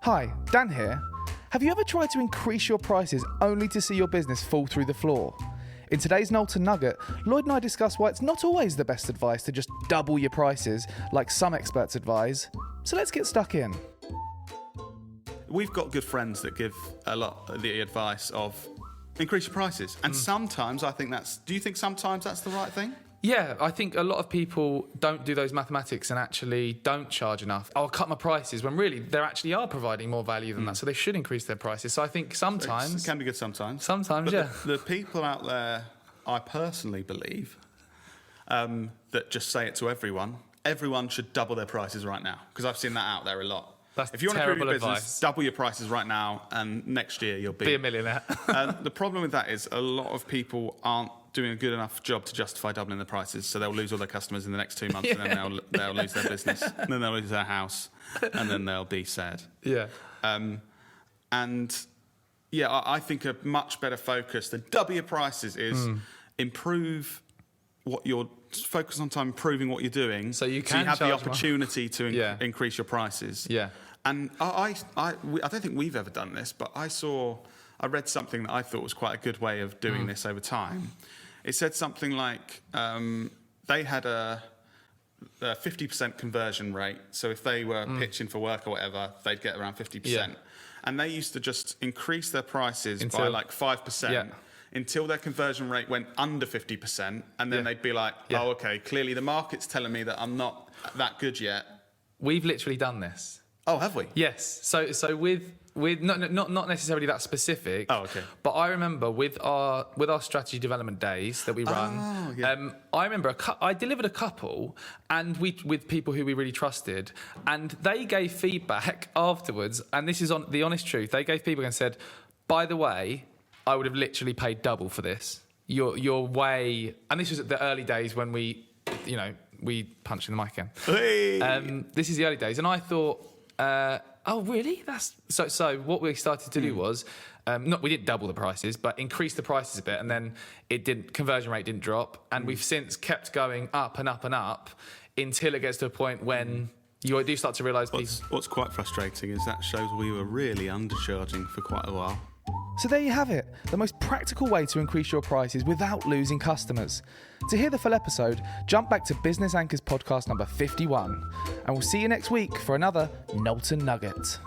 Hi, Dan here. Have you ever tried to increase your prices only to see your business fall through the floor? In today's Knowlton Nugget, Lloyd and I discuss why it's not always the best advice to just double your prices, like some experts advise. So let's get stuck in. We've got good friends that give a lot of the advice of increase your prices. And sometimes I think do you think sometimes that's the right thing? Yeah, I think a lot of people don't do those mathematics and actually don't charge enough. I'll cut my prices when really they actually are providing more value than that, so they should increase their prices. So I think sometimes... It can be good sometimes. Sometimes, but yeah. The people out there, I personally believe, that just say it to everyone should double their prices right now. Because I've seen that out there a lot. That's if you want to improve your business, advice. double your prices right now, and next year you'll be a millionaire. The problem with that is a lot of people aren't doing a good enough job to justify doubling the prices, so they'll lose all their customers in the next 2 months, and then they'll lose their business, and then they'll lose their house, and then they'll be sad. Yeah. I think a much better focus than double your prices is improve what you're focus on time improving what you're doing, so you have the opportunity to increase your prices. Yeah. And I don't think we've ever done this, but I read something that I thought was quite a good way of doing this over time. It said something like they had a 50% conversion rate. So if they were pitching for work or whatever, they'd get around 50%. Yeah. And they used to just increase their prices by like 5% until their conversion rate went under 50%. And then they'd be like, oh, okay, clearly the market's telling me that I'm not that good yet. We've literally done this. Oh, have we? Yes. So with not necessarily that specific. Oh, okay. But I remember with our strategy development days that we run. I remember I delivered a couple, and with people who we really trusted, and they gave feedback afterwards. And this is the honest truth. They gave feedback and said, "By the way, I would have literally paid double for this. Your way." And this was at the early days when we punched in the mic again. Hey. This is the early days, and I thought. Oh, really? That's so. What we started to do was, we didn't double the prices, but increase the prices a bit, and then conversion rate didn't drop, and we've since kept going up and up and up until it gets to a point when you do start to realise. What's quite frustrating is that shows we were really undercharging for quite a while. So there you have it, the most practical way to increase your prices without losing customers. To hear the full episode, jump back to Business Anchors podcast number 51, and we'll see you next week for another Knowlton Nugget.